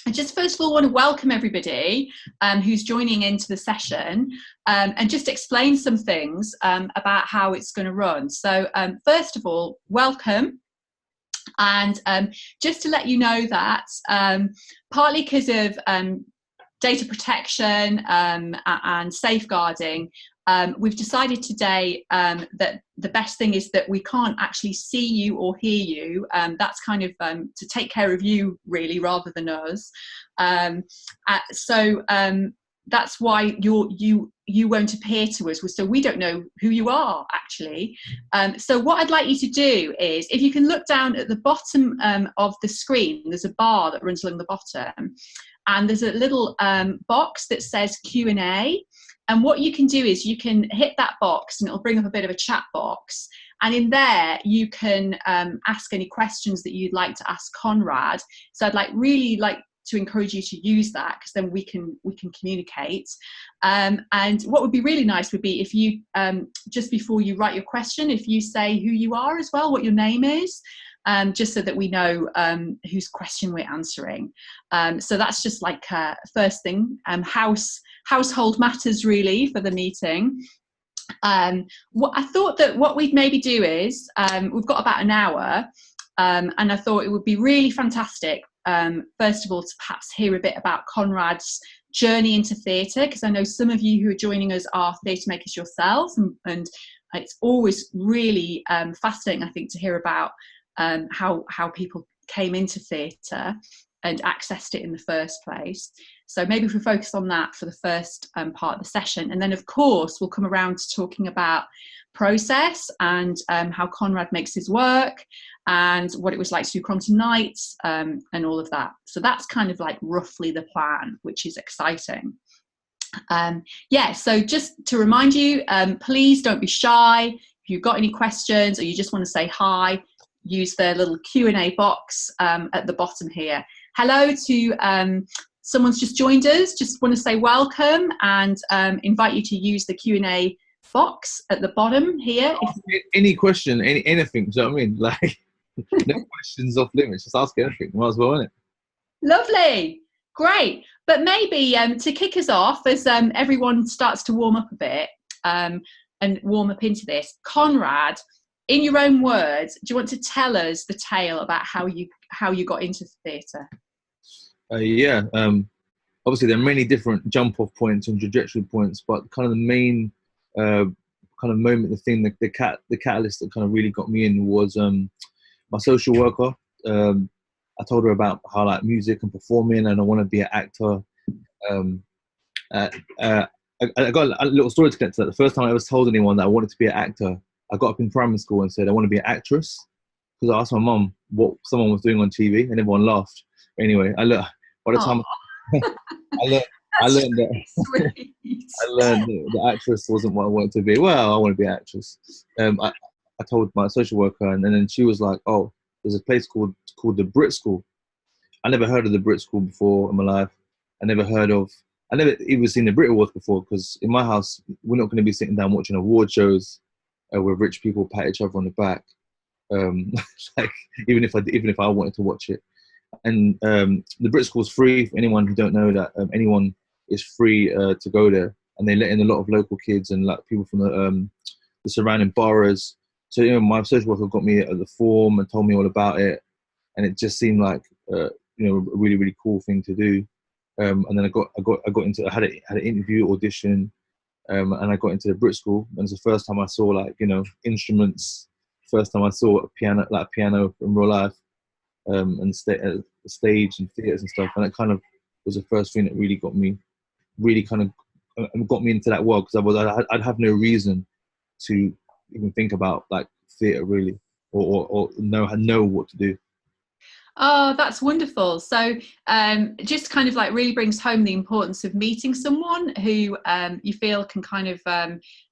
I just first of all want to welcome everybody who's joining into the session and just explain some things about how it's going to run. So first of all, welcome. And just to let you know that partly because of data protection and safeguarding, we've decided today that the best thing is that we can't actually see you or hear you. That's kind of to take care of you, really, rather than us. So that's why you won't appear to us. So we don't know who you are, actually. So what I'd like you to do is, if you can look down at the bottom of the screen, there's a bar that runs along the bottom, and there's a little box that says Q&A. And what you can do is you can hit that box and it'll bring up a bit of a chat box. And in there, you can ask any questions that you'd like to ask Conrad. So I'd really like to encourage you to use that, because then we can communicate. And what would be really nice would be if you, just before you write your question, if you say who you are as well, what your name is, just so that we know whose question we're answering. So that's just like first thing, household matters really for the meeting. What I thought that what we'd maybe do is, we've got about an hour, and I thought it would be really fantastic, first of all, to perhaps hear a bit about Conrad's journey into theatre, because I know some of you who are joining us are theatre makers yourselves, and it's always really fascinating, I think, to hear about how people came into theatre and accessed it in the first place. So maybe if we focus on that for the first part of the session, and then of course we'll come around to talking about process and how Conrad makes his work and what it was like to do Crongton Knights and all of that. So that's kind of like roughly the plan, which is exciting. So just to remind you, please don't be shy. If you've got any questions or you just want to say hi, use the little Q&A box at the bottom here. Hello to someone's just joined us. Just want to say welcome and invite you to use the Q&A box at the bottom here. Any question, anything, do you know what I mean? Like, no questions off limits, just ask anything, might as well, innit? Lovely, great. But maybe to kick us off, as everyone starts to warm up a bit and warm up into this, Conrad, in your own words, do you want to tell us the tale about how you got into theatre? Obviously there are many different jump-off points and trajectory points, but kind of the main kind of moment, the catalyst that kind of really got me in was my social worker. I told her about how I like music and performing, and I want to be an actor. I got a little story to get to that. The first time I ever told anyone that I wanted to be an actor, I got up in primary school and said I want to be an actress, because I asked my mum what someone was doing on TV and everyone laughed. Anyway, by the time I learned that the actress wasn't what I wanted to be. Well, I want to be an actress. I told my social worker, and then she was like, "Oh, there's a place called the Brit School." I never heard of the Brit School before in my life. I never even seen the Brit Awards before, because in my house we're not going to be sitting down watching award shows where rich people pat each other on the back. Like even if I wanted to watch it. And the Brit School is free for anyone who don't know that. Anyone is free to go there, and they let in a lot of local kids and like people from the surrounding boroughs. So my social worker got me the form and told me all about it, and it just seemed like a really, really cool thing to do. And then I had an interview audition, and I got into the Brit School, and it's the first time I saw instruments. First time I saw a piano in real life, and stage and theatres and stuff, and that kind of was the first thing that really got me into that world, because I'd have no reason to even think about like theatre really, or know what to do. Oh, that's wonderful. So just kind of like really brings home the importance of meeting someone who you feel can kind of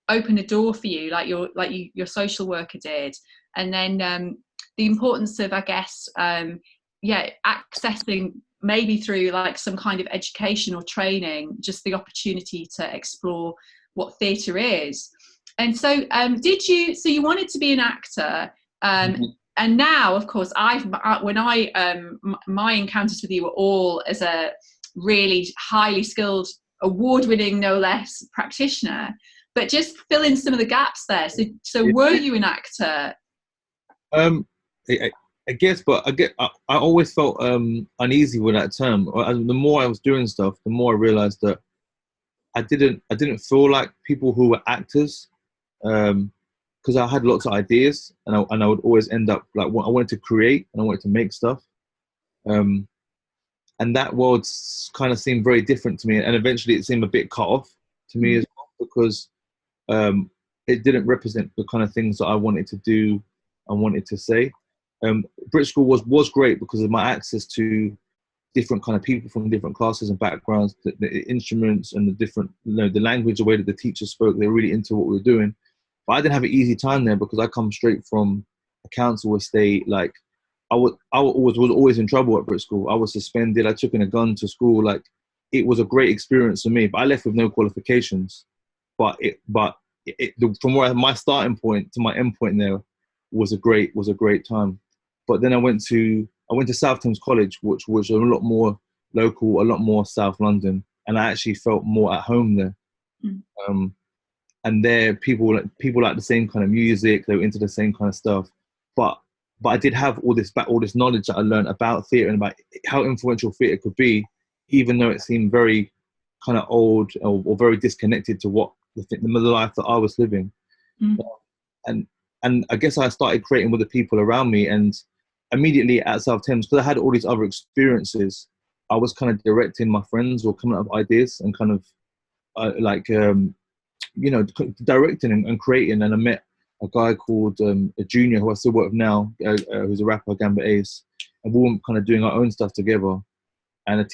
open a door for you, like your social worker did. And then the importance of, I guess, accessing maybe through like some kind of education or training, just the opportunity to explore what theatre is. And so so you wanted to be an actor. and now, of course, my encounters with you were all as a really highly skilled, award-winning, no less, practitioner. But just fill in some of the gaps there. So were you an actor? I guess, but I always felt uneasy with that term. The more I was doing stuff, the more I realized that I didn't feel like people who were actors, because I had lots of ideas, and I would always end up like, I wanted to create and I wanted to make stuff, and that world kind of seemed very different to me, and eventually it seemed a bit cut off to me as well, because it didn't represent the kind of things that I wanted to do and wanted to say. British School was great because of my access to different kind of people from different classes and backgrounds, the instruments and the different, the language, the way that the teachers spoke. They were really into what we were doing. But I didn't have an easy time there because I come straight from a council estate. Like I was always in trouble at British School. I was suspended. I took in a gun to school. Like it was a great experience for me. But I left with no qualifications. From where my starting point to my end point there was a great time. But then I went to South Thames College, which was a lot more local, a lot more South London, and I actually felt more at home there. And there, people like the same kind of music. They were into the same kind of stuff. But I did have all this knowledge that I learned about theatre and about how influential theatre could be, even though it seemed very kind of old or very disconnected to what the life that I was living. And I guess I started creating with the people around me, and immediately at South Thames, because I had all these other experiences, I was kind of directing my friends or coming up with ideas and kind of directing and creating. And I met a guy called a junior who I still work with now, who's a rapper, Gambit Ace, and we were kind of doing our own stuff together. And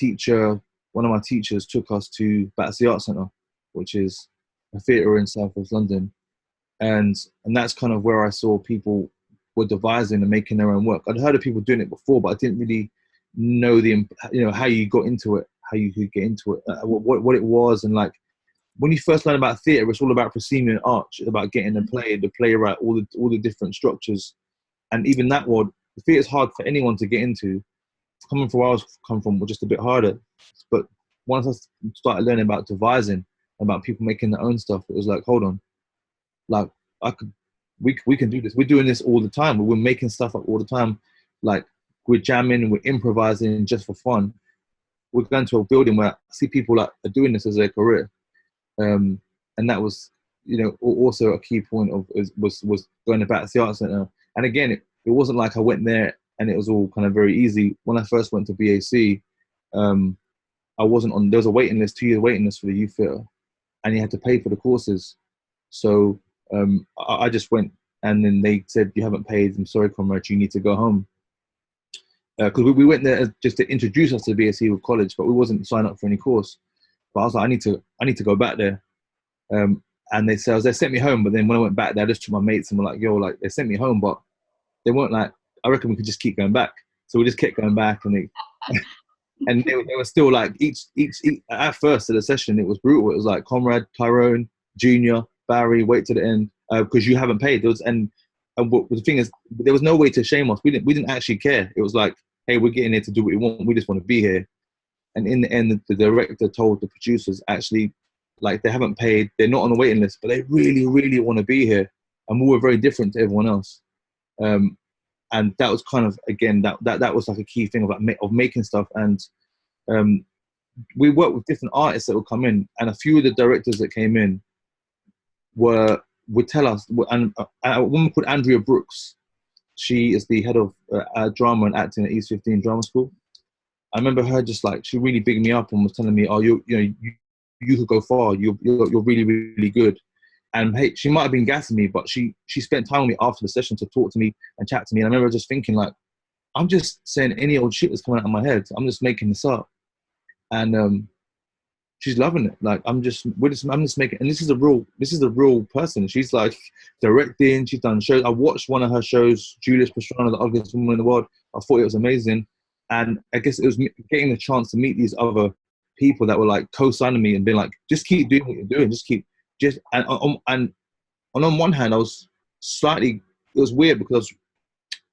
one of my teachers took us to Battersea Arts Centre, which is a theatre in South West London. And that's kind of where I saw people were devising and making their own work. I'd heard of people doing it before, but I didn't really know how you got into it, how you could get into it, what it was. And like when you first learn about theatre, it's all about proscenium and arch. It's about getting the playwright, all the different structures. And even that world, the theatre is hard for anyone to get into. Coming from where I was come from was just a bit harder. But once I started learning about devising, about people making their own stuff, it was like, hold on, like we can do this. We're doing this all the time. We're making stuff up all the time. Like we're jamming, we're improvising just for fun. We're going to a building where I see people like are doing this as their career. And that was, also a key point was going to Battersea Arts Centre. And again, it wasn't like I went there and it was all kind of very easy. When I first went to BAC, I wasn't on. There was a waiting list, 2-year waiting list for the youth theatre, and you had to pay for the courses. So I just went, and then they said, "You haven't paid. I'm sorry, Conrad. You need to go home." Because we went there just to introduce us to BAC with college, but we wasn't signed up for any course. But I was like, I need to go back there. And they sent me home. But then when I went back there, I just took my mates and were like, "Yo, like they sent me home, but they weren't like. I reckon we could just keep going back." So we just kept going back, and they were still like each at first of the session it was brutal. It was like Conrad, Tyrone, Junior, Barry, wait to the end because you haven't paid. And the thing is, there was no way to shame us. We didn't actually care. It was like, hey, we're getting here to do what we want. We just want to be here. And in the end, the director told the producers, actually, like they haven't paid. They're not on the waiting list, but they really, really want to be here. And we were very different to everyone else. And that was kind of, again, that was like a key thing of making stuff. And we worked with different artists that would come in, and a few of the directors that came in would tell us, and a woman called Andrea Brooks, she is the head of drama and acting at East 15 Drama School. I remember her just like, she really bigged me up and was telling me, oh, you could go far, you're really, really good. And hey, she might have been gassing me, but she spent time with me after the session to talk to me and chat to me. And I remember just thinking like, I'm just saying any old shit that's coming out of my head. I'm just making this up. And she's loving it. Like I'm just making, and this is a real person. She's like directing, she's done shows. I watched one of her shows, Julius Pastrana, The Ugliest Woman in the World. I thought it was amazing. And I guess it was getting the chance to meet these other people that were like co-signing me and being like, just keep doing what you're doing. And on one hand, it was weird because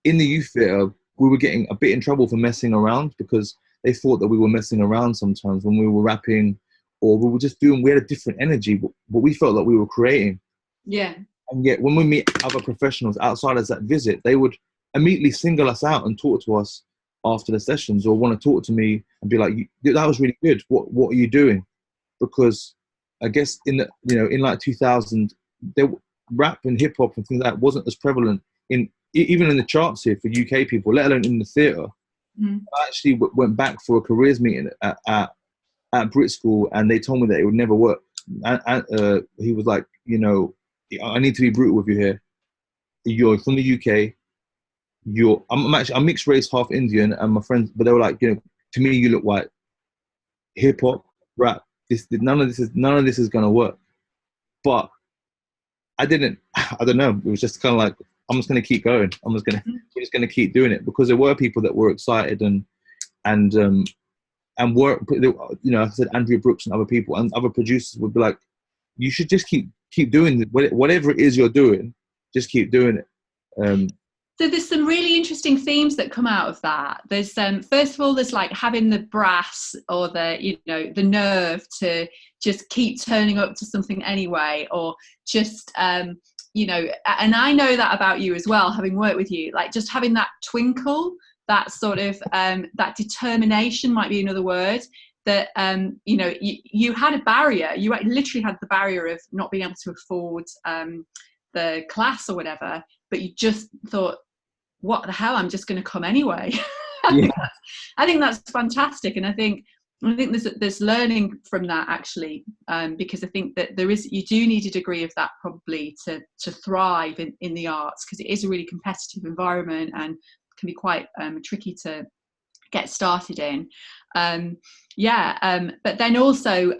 in the youth theatre, we were getting a bit in trouble for messing around because they thought that we were messing around sometimes when we were rapping, or we were just doing, we had a different energy, but we felt like we were creating. Yeah. And yet when we meet other professionals outside of that visit, they would immediately single us out and talk to us after the sessions, or want to talk to me and be like, that was really good. What are you doing? Because I guess in the, in like 2000, rap and hip hop and things like that wasn't as prevalent even in the charts here for UK people, let alone in the theatre. I actually went back for a careers meeting at Brit School, and they told me that it would never work. And he was like, I need to be brutal with you here. You're from the UK. I'm mixed race, half Indian, and my friends, but they were like, to me, you look white. Hip hop, rap, none of this is gonna work. But I don't know. It was just kind of like, I'm just gonna keep going. We're just gonna keep doing it, because there were people that were excited and work. I said Andrea Brooks and other people and other producers would be like, you should just keep doing whatever it is you're doing. Just keep doing it. So there's some really interesting themes that come out of that. There's first of all, there's like having the brass or the the nerve to just keep turning up to something anyway, or just and I know that about you as well, having worked with you, like just having that twinkle, that sort of that determination might be another word. That you had a barrier. You literally had the barrier of not being able to afford the class or whatever, but you just thought, what the hell, I'm just going to come anyway. Yeah. I think that's fantastic, and I think there's learning from that actually, because I think that you do need a degree of that probably to thrive in the arts, because it is a really competitive environment and can be quite tricky to get started in. But then also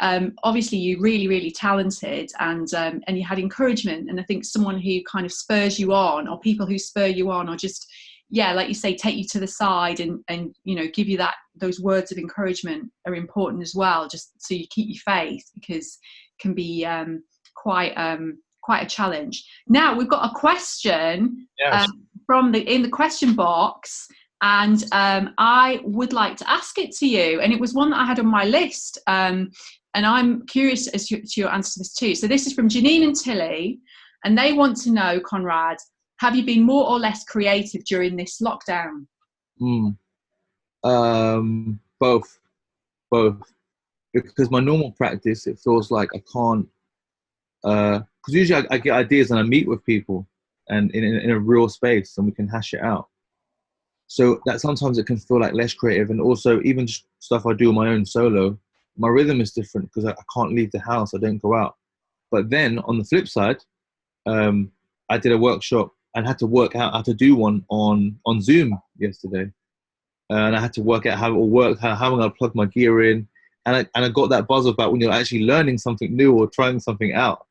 obviously you're really, really talented, and you had encouragement, and I think someone who kind of spurs you on, or people who spur you on, or just like you say, take you to the side and give you those words of encouragement are important as well, just so you keep your faith, because it can be quite a challenge. Now we've got a question. Yes. In the question box, and I would like to ask it to you, and it was one that I had on my list, and I'm curious as to your answer to this too. So this is from Janine and Tilly, and they want to know, Conrad, have you been more or less creative during this lockdown? Both, because my normal practice, it feels like I can't, because usually I get ideas and I meet with people and in a real space, and we can hash it out. So that sometimes it can feel like less creative, and also even just stuff I do on my own solo, my rhythm is different because I can't leave the house, I don't go out. But then on the flip side, I did a workshop and had to work out how to do one on Zoom yesterday, and I had to work out how it all worked, how I'm going to plug my gear in, and I got that buzz about when you're actually learning something new or trying something out.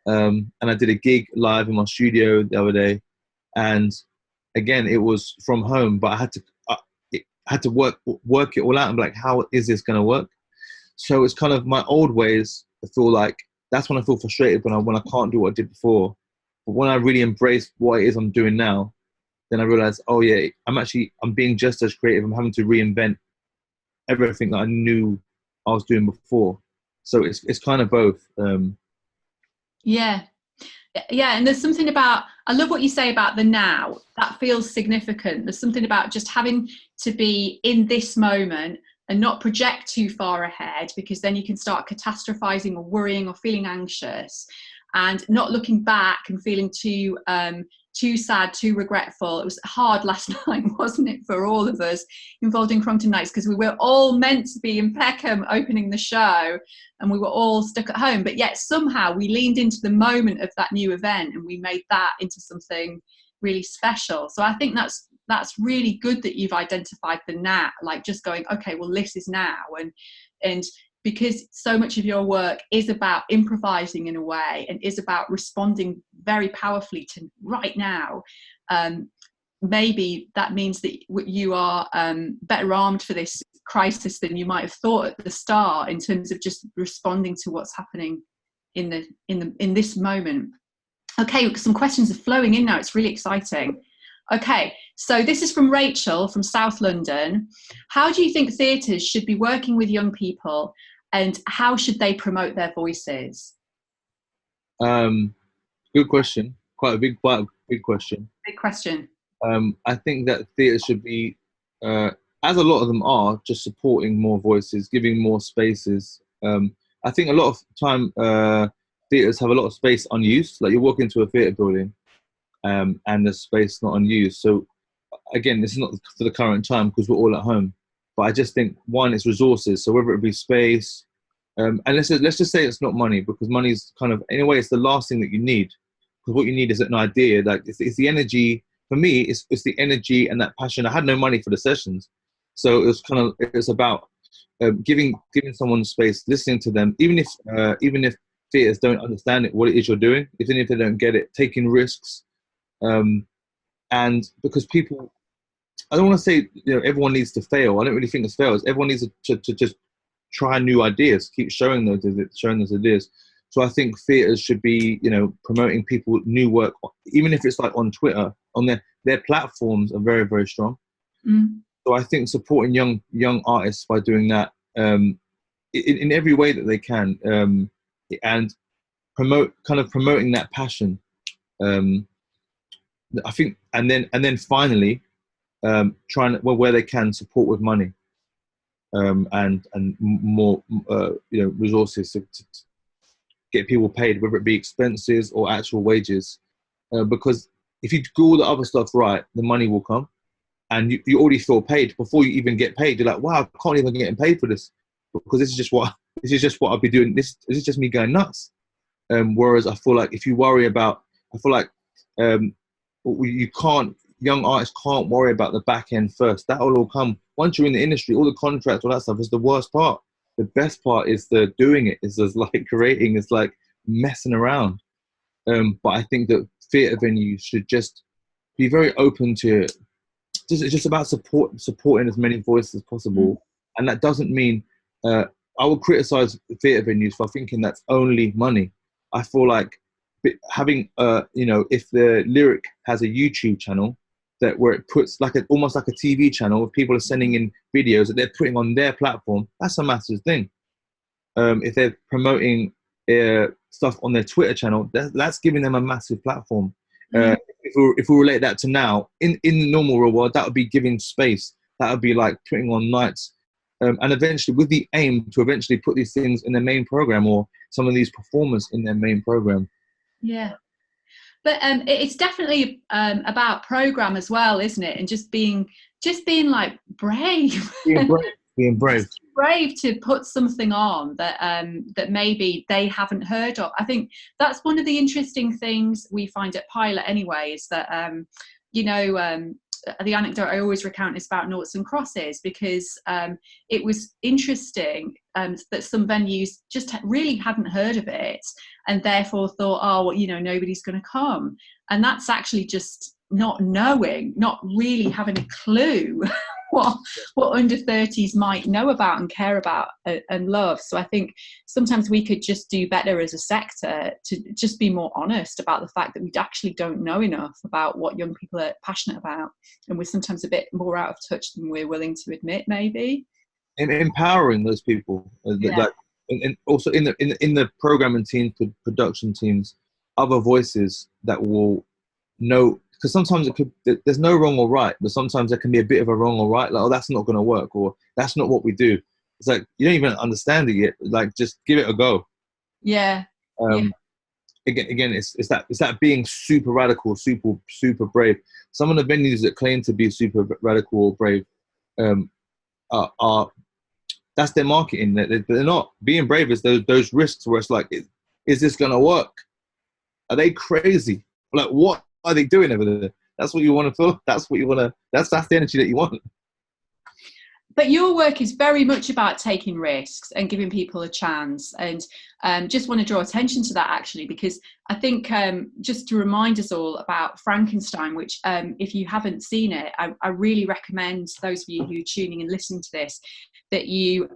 And I did a gig live in my studio the other day, and again, it was from home, but I had to work it all out and be like, how is this going to work? So it's kind of my old ways. I feel like that's when I feel frustrated, when I can't do what I did before. But when I really embrace what it is I'm doing now, then I realize, oh yeah, I'm being just as creative. I'm having to reinvent everything that I knew I was doing before. So it's kind of both. Yeah, and there's something about, I love what you say about the now. That feels significant. There's something about just having to be in this moment and not project too far ahead, because then you can start catastrophizing or worrying or feeling anxious, and not looking back and feeling too sad, too regretful. It was hard last night, wasn't it, for all of us involved in Crongton Knights, because we were all meant to be in Peckham opening the show, and we were all stuck at home, but yet somehow we leaned into the moment of that new event and we made that into something really special. So I think that's really good that you've identified the now, like just going, okay, well, this is now, and because so much of your work is about improvising in a way and is about responding very powerfully to right now, maybe that means that you are better armed for this crisis than you might have thought at the start, in terms of just responding to what's happening in this moment. Okay, some questions are flowing in now. It's really exciting. Okay, so this is from Rachel from South London. How do you think theatres should be working with young people, and how should they promote their voices? Good question. Quite a big question. Big question. I think that theatre should be, as a lot of them are, just supporting more voices, giving more spaces. I think a lot of time theatres have a lot of space unused. Like you walk into a theatre building, and the space not unused. So again, this is not for the current time because we're all at home. But I just think one, it's resources. So whether it be space, and let's just say it's not money, because money is kind of, in a way, it's the last thing that you need. Because what you need is an idea. Like it's the energy. For me, it's the energy and that passion. I had no money for the sessions, so it's about giving someone space, listening to them, even if theatres don't understand it, what it is you're doing, even if they don't get it, taking risks, and because people, I don't want to say everyone needs to fail. I don't really think it's fails. Everyone needs to just try new ideas, keep showing those ideas. So I think theatres should be, promoting people new work, even if it's like on Twitter, on their platforms are very, very strong. Mm. So I think supporting young artists by doing that in every way that they can, and promoting that passion. I think, and then finally, trying where they can support with money, and more resources to get people paid, whether it be expenses or actual wages, because if you do all the other stuff right, the money will come, and you already feel paid before you even get paid. You're like, wow, I can't even get paid for this, because this is just what I'll be doing. This is just me going nuts. Whereas I feel like if you worry about, young artists can't worry about the back end first. That will all come once you're in the industry. All the contracts, all that stuff is the worst part. The best part is the doing it. Is just like creating. It's like messing around. But I think that theatre venues should just be very open to. It's just about supporting as many voices as possible, and that doesn't mean. I would criticize theatre venues for thinking that's only money. I feel like having, if the Lyric has a YouTube channel where it puts almost like a TV channel, if people are sending in videos that they're putting on their platform, that's a massive thing. If they're promoting stuff on their Twitter channel, that's giving them a massive platform. If we relate that to now, in the normal real world, that would be giving space. That would be like putting on nights. And eventually, with the aim to eventually put these things in their main program, or some of these performers in their main program. Yeah, but it's definitely about program as well, isn't it? And just being like brave. Being brave. Brave to put something on that maybe they haven't heard of. I think that's one of the interesting things we find at Pilot anyway, is that the anecdote I always recount is about noughts and crosses, because it was interesting that some venues just really hadn't heard of it, and therefore thought, nobody's going to come. And that's actually just not really having a clue what under 30s might know about and care about and love. So I think sometimes we could just do better as a sector to just be more honest about the fact that we actually don't know enough about what young people are passionate about, and we're sometimes a bit more out of touch than we're willing to admit, maybe. And empowering those people, and also in the programming team, production teams, other voices that will know. Because sometimes there's no wrong or right, but sometimes there can be a bit of a wrong or right, like, oh, that's not going to work, or that's not what we do. It's like, you don't even understand it yet. Like, just give it a go. Yeah. Again, it's that being super radical, super brave. Some of the venues that claim to be super radical or brave, are that's their marketing. They're not being brave. Is those risks where it's like, is this going to work? Are they crazy? Like, what are they doing over there? That's what you want to feel. That's what you want to. That's the energy that you want. But your work is very much about taking risks and giving people a chance. And just want to draw attention to that, actually, because I think just to remind us all about Frankenstein, which if you haven't seen it, I really recommend those of you who are tuning and listening to this, that you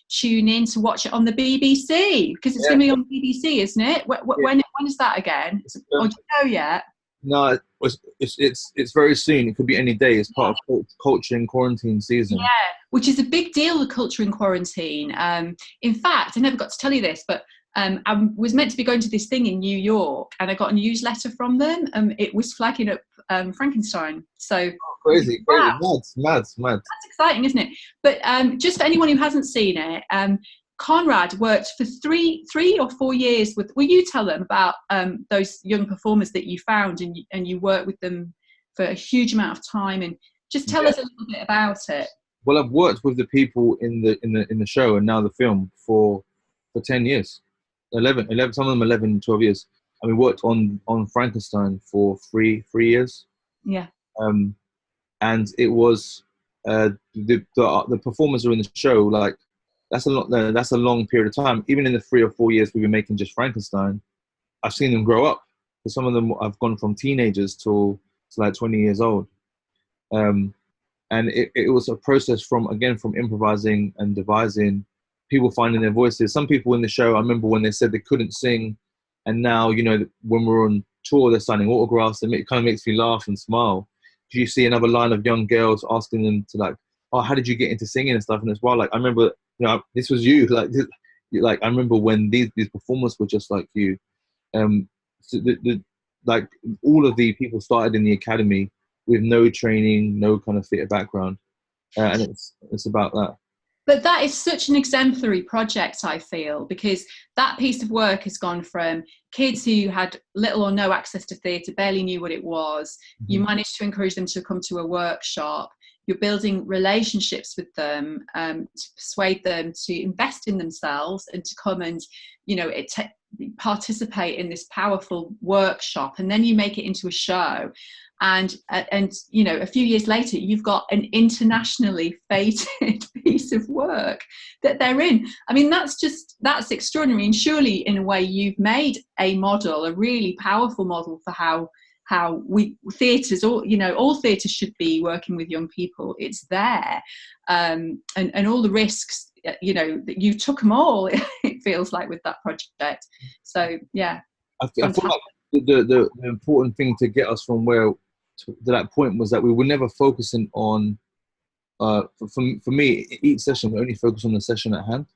tune in to watch it on the BBC, because it's going to be on BBC, isn't it? When is that again? Or do you know yet? No, It's very soon. It could be any day. It's part of culture in quarantine season. Yeah, which is a big deal, the culture in quarantine. In fact, I never got to tell you this, but I was meant to be going to this thing in New York, and I got a newsletter from them. It was flagging up Frankenstein. So Crazy, wow, mad. that's exciting, isn't it? But just for anyone who hasn't seen it, Conrad worked for three or 4 years with. Will you tell them about those young performers that you found, and you worked with them for a huge amount of time, and just tell us a little bit about it. Well, I've worked with the people in the show and now the film for 10 years, 11, some of them 11, 12 years. And we worked on Frankenstein for three years. Yeah. And it was the performers who are in the show, like that's a long period of time. Even in the 3 or 4 years we've been making just Frankenstein, I've seen them grow up. So some of them have gone from teenagers to like 20 years old. And it was a process from improvising and devising, people finding their voices. Some people in the show, I remember when they said they couldn't sing, and now, you know, when we're on tour, they're signing autographs, and it kind of makes me laugh and smile. You see another line of young girls asking them to like, oh, how did you get into singing and stuff? And as well, like, I remember, you know, this was you. Like I remember when these performers were just like you. So like all of the people started in the academy with no training, no kind of theatre background, and it's about that. But that is such an exemplary project, I feel, because that piece of work has gone from kids who had little or no access to theatre, barely knew what it was. Mm-hmm. You managed to encourage them to come to a workshop. You're building relationships with them to persuade them to invest in themselves and to come and, you know, participate in this powerful workshop. And then you make it into a show. And you know, a few years later, you've got an internationally feted piece of work that they're in. I mean, that's extraordinary. And surely, in a way, you've made a model, a really powerful model for how theatres, or you know, all theatres should be working with young people. It's there, and all the risks, you know, that you took them all. It feels like with that project. So yeah, I feel like the important thing to get us from where to that point was that we were never focusing on for me, each session we only focus on the session at hand.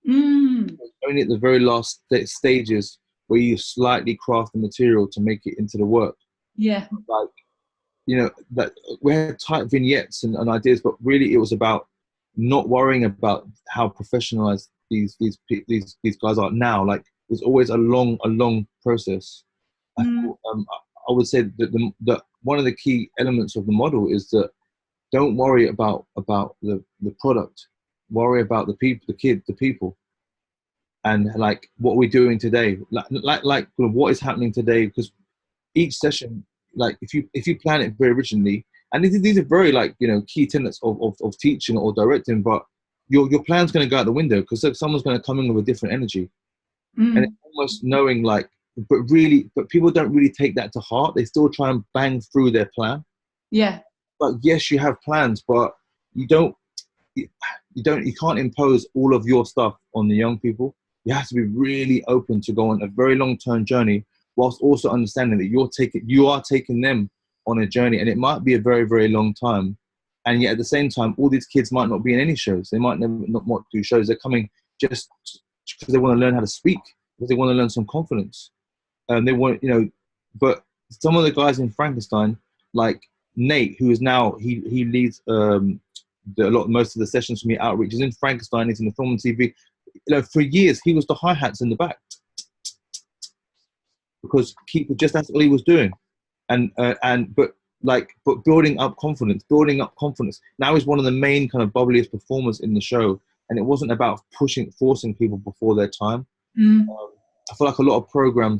Only at the very last stages where you slightly craft the material to make it into the work. Yeah, like, you know, that we had tight vignettes and ideas, but really it was about not worrying about how professionalized these guys are now. Like, it's always a long process. I would say that the one of the key elements of the model is that don't worry about the product, worry about the people, the people, and like what we're doing today, like what is happening today. Because each session, like if you plan it very originally, and these are very, like, you know, key tenets of teaching or directing, but your plan's going to go out the window because someone's going to come in with a different energy, and it's almost knowing, like, but people don't really take that to heart. They still try and bang through their plan. Yeah. But yes, you have plans, but you can't impose all of your stuff on the young people. You have to be really open to go on a very long-term journey, whilst also understanding that you are taking them on a journey, and it might be a very, very long time. And yet at the same time, all these kids might not be in any shows. They might never not want to do shows. They're coming just because they want to learn how to speak, because they want to learn some confidence. They want, you know, but some of the guys in Frankenstein, like Nate, who is now, he leads most of the sessions for me, outreach. He's in Frankenstein, he's in the film and TV. You know, for years he was the hi-hats in the back because that's all he was doing, but building up confidence. Now he's one of the main kind of bubbliest performers in the show, and it wasn't about forcing people before their time. I feel like a lot of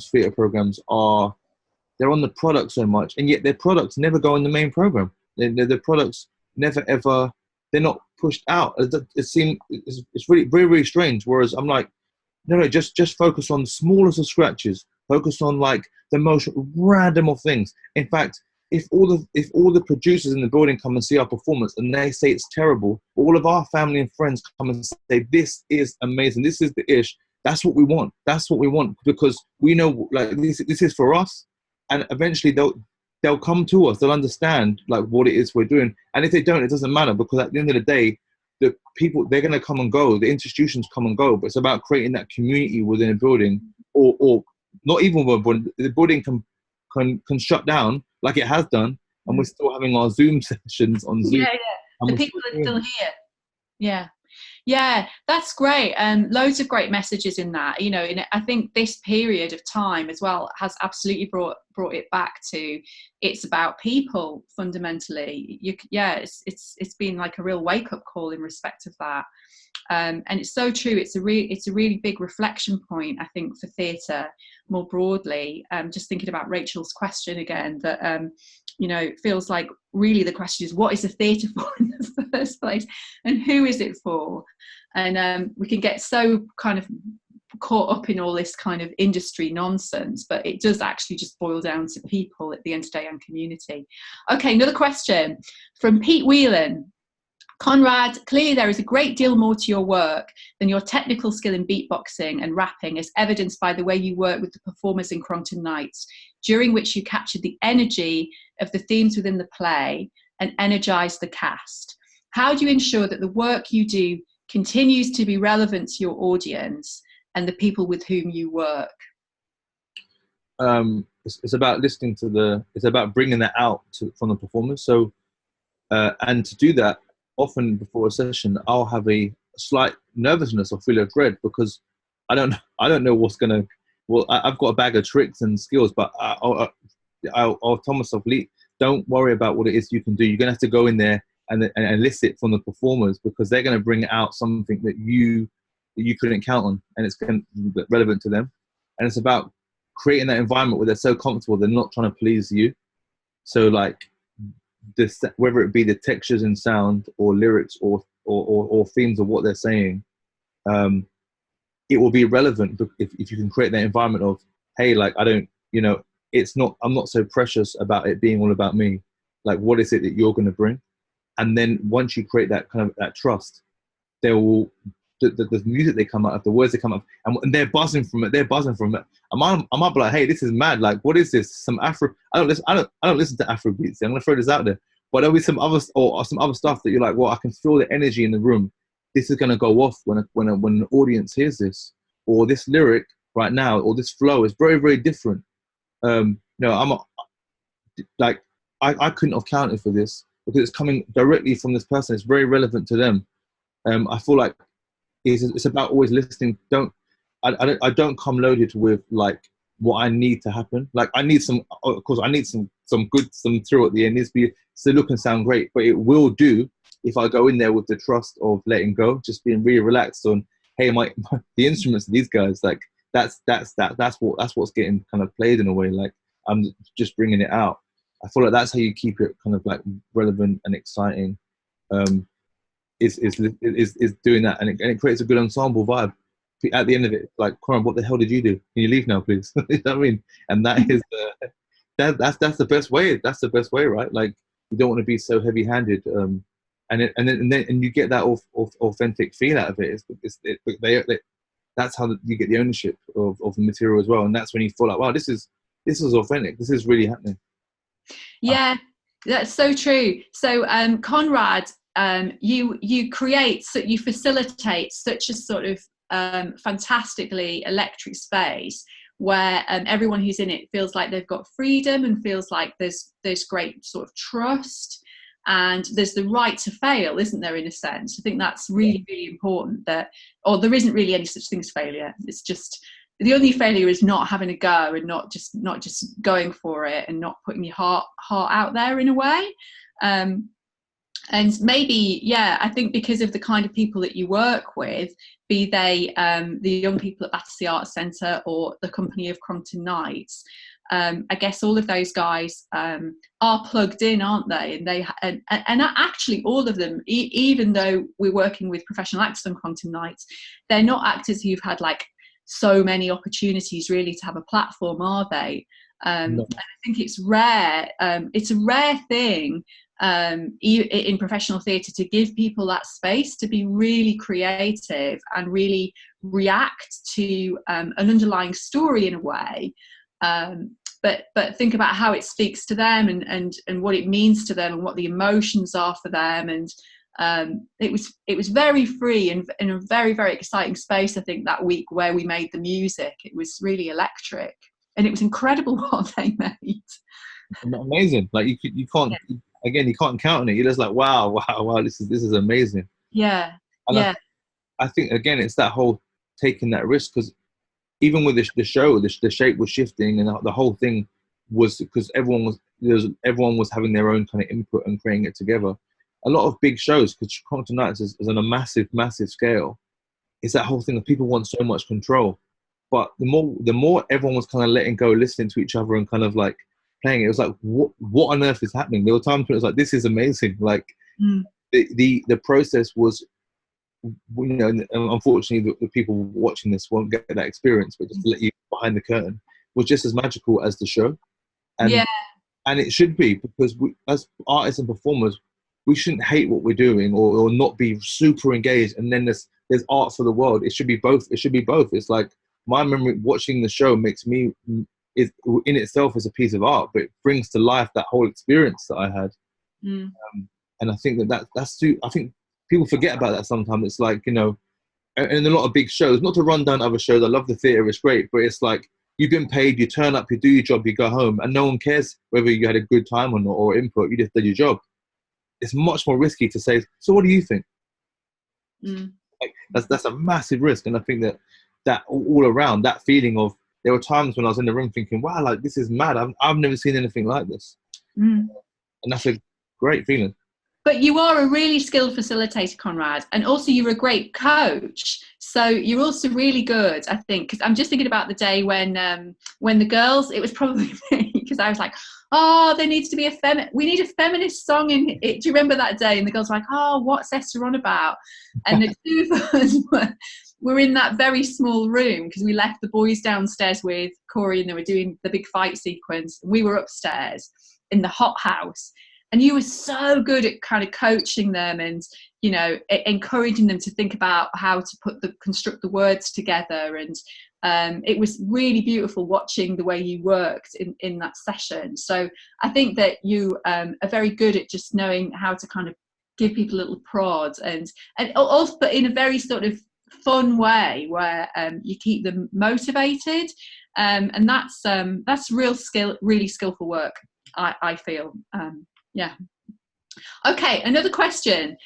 theatre programs they're on the product so much, and yet their products never go in the main program. Their products never ever, they're not pushed out. It's really very, very strange. Whereas I'm like, no, just focus on the smallest of scratches. Focus on like the most random of things. In fact, if all the producers in the building come and see our performance and they say it's terrible, all of our family and friends come and say this is amazing. This is the ish. That's what we want. That's what we want, because we know, like, this is for us. And eventually they'll come to us. They'll understand like what it is we're doing. And if they don't, it doesn't matter, because at the end of the day, the people, they're going to come and go. The institutions come and go. But it's about creating that community within a building, or not even within a building. The building can shut down like it has done, and we're still having our Zoom sessions on Zoom. Yeah, the people are still here. Yeah. Yeah, that's great. Loads of great messages in that. You know, I think this period of time as well has absolutely brought it back to, it's about people fundamentally. It's been like a real wake up call in respect of that. And it's so true. It's a really big reflection point, I think, for theatre more broadly. Just thinking about Rachel's question again, that you know, it feels like really the question is, what is the theatre for in the first place, and who is it for? And we can get so kind of caught up in all this kind of industry nonsense, but it does actually just boil down to people at the end of the day and community. Okay, another question from Pete Whelan. Conrad, clearly there is a great deal more to your work than your technical skill in beatboxing and rapping, as evidenced by the way you work with the performers in Crongton Knights, during which you captured the energy of the themes within the play and energized the cast. How do you ensure that the work you do continues to be relevant to your audience and the people with whom you work? It's about listening to it's about bringing that out from the performers. So, and to do that, often before a session, I'll have a slight nervousness or feel of dread, because I don't know what's gonna. Well, I've got a bag of tricks and skills, but I'll tell myself, Lee, don't worry about what it is you can do. You're gonna have to go in there and elicit from the performers, because they're gonna bring out something that you couldn't count on, and it's gonna be relevant to them. And it's about creating that environment where they're so comfortable, they're not trying to please you. So like, this, whether it be the textures in sound or lyrics or themes of what they're saying, it will be relevant if you can create that environment of, hey, like, I don't, you know, I'm not so precious about it being all about me. Like, what is it that you're going to bring? And then once you create that kind of that trust, the music they come out of, the words they come up, and they're buzzing from it. I might be like, hey, this is mad. Like, what is this? Some Afro? I don't listen to Afro beats. I'm gonna throw this out there. But there'll be some other stuff that you're like, well, I can feel the energy in the room. This is gonna go off when an audience hears this, or this lyric right now, or this flow is very, very different. I couldn't have counted for this, because it's coming directly from this person. It's very relevant to them. I feel like it's about always listening. I don't come loaded with like what I need to happen. Like, I need some material at the end. It needs to be to look and sound great, but it will do if I go in there with the trust of letting go, just being really relaxed on, hey, the instruments of these guys, like that's what's getting kind of played in a way. Like, I'm just bringing it out. I feel like that's how you keep it kind of like relevant and exciting. Is doing that, and it creates a good ensemble vibe. At the end of it, like, Conrad, what the hell did you do? Can you leave now, please? You know what I mean? And that is that's the best way. That's the best way, right? Like, you don't want to be so heavy-handed, and then you get that authentic feel out of it. That's how you get the ownership of the material as well, and that's when you feel like, wow, this is authentic. This is really happening. Yeah, that's so true. So, Conrad, you facilitate such a sort of fantastically electric space where everyone who's in it feels like they've got freedom and feels like there's great sort of trust, and there's the right to fail, isn't there, in a sense? I think that's really, really important, or there isn't really any such thing as failure. It's just, the only failure is not having a go and not just going for it and not putting your heart out there in a way. And maybe, yeah, I think because of the kind of people that you work with, be they the young people at Battersea Arts Centre or the company of Crongton Knights, I guess all of those guys are plugged in, aren't they? And actually all of them, even though we're working with professional actors on Crongton Knights, they're not actors who've had like so many opportunities really to have a platform, are they? No. And I think it's rare. It's a rare thing in professional theatre to give people that space to be really creative and really react to an underlying story in a way but think about how it speaks to them and what it means to them and what the emotions are for them. And it was very free and in a very, very exciting space, I think, that week where we made the music. It was really electric, and it was incredible what they made. Amazing. Like you can't, again, you can't count on it. You're just like, wow, this is amazing. Yeah. And Yeah. I think, again, it's that whole taking that risk, because even with the show, the shape was shifting, and the whole thing was because everyone was having their own kind of input and creating it together. A lot of big shows, because Crongton Knights is on a massive, massive scale. It's that whole thing that people want so much control, but the more everyone was kind of letting go, listening to each other, and kind of like playing, it was like, what on earth is happening? There were times when it was like, this is amazing. Like the process was, and unfortunately the people watching this won't get that experience, but just to let you behind the curtain, was just as magical as the show. And it should be, because we, as artists and performers, we shouldn't hate what we're doing or not be super engaged. And then there's art for the world. It should be both. It's like, my memory watching the show makes me, is in itself is a piece of art, but it brings to life that whole experience that I had. And I think that's too, I think people forget about that sometimes. It's like, in a lot of big shows, not to run down other shows, I love the theatre, it's great, but it's like, you've been paid, you turn up, you do your job, you go home, and no one cares whether you had a good time or not, or input, you just did your job. It's much more risky to say, so what do you think? Like, that's a massive risk. And I think that all around, that feeling of, there were times when I was in the room thinking, wow, like, this is mad. I've never seen anything like this. And that's a great feeling. But you are a really skilled facilitator, Conrad, and also you're a great coach. So you're also really good, I think, because I'm just thinking about the day when the girls, it was probably me, because I was like, oh, there needs to be we need a feminist song in it. Do you remember that day? And the girls were like, oh, what's Esther on about? And the two of us were in that very small room, because we left the boys downstairs with Corey, and they were doing the big fight sequence. We were upstairs in the hot house. And you were so good at kind of coaching them and, encouraging them to think about how to construct the words together. And it was really beautiful watching the way you worked in that session. So I think that you are very good at just knowing how to kind of give people a little prod and also, but in a very sort of fun way where you keep them motivated. And that's really skillful work, I feel. Yeah. Okay, another question.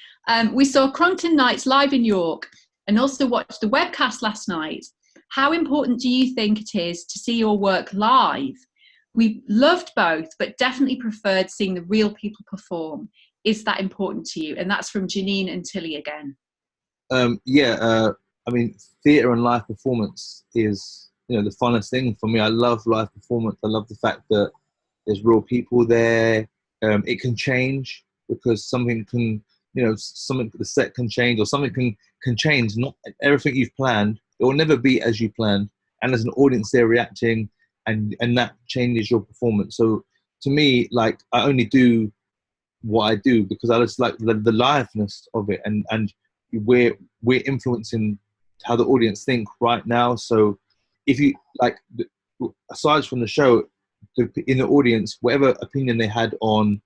We saw Crongton Knights live in York and also watched the webcast last night. How important do you think it is to see your work live? We loved both, but definitely preferred seeing the real people perform. Is that important to you? And that's from Janine and Tilly again. I mean, theatre and live performance is, the funnest thing for me. I love live performance. I love the fact that there's real people there. It can change, because something can, the set can change, or something can change. Not everything you've planned, it will never be as you planned. And there's an audience there reacting, and that changes your performance. So to me, like, I only do what I do because I just like the liveness of it, and we're influencing how the audience think right now. So if you like, aside from the show, in the audience, whatever opinion they had on,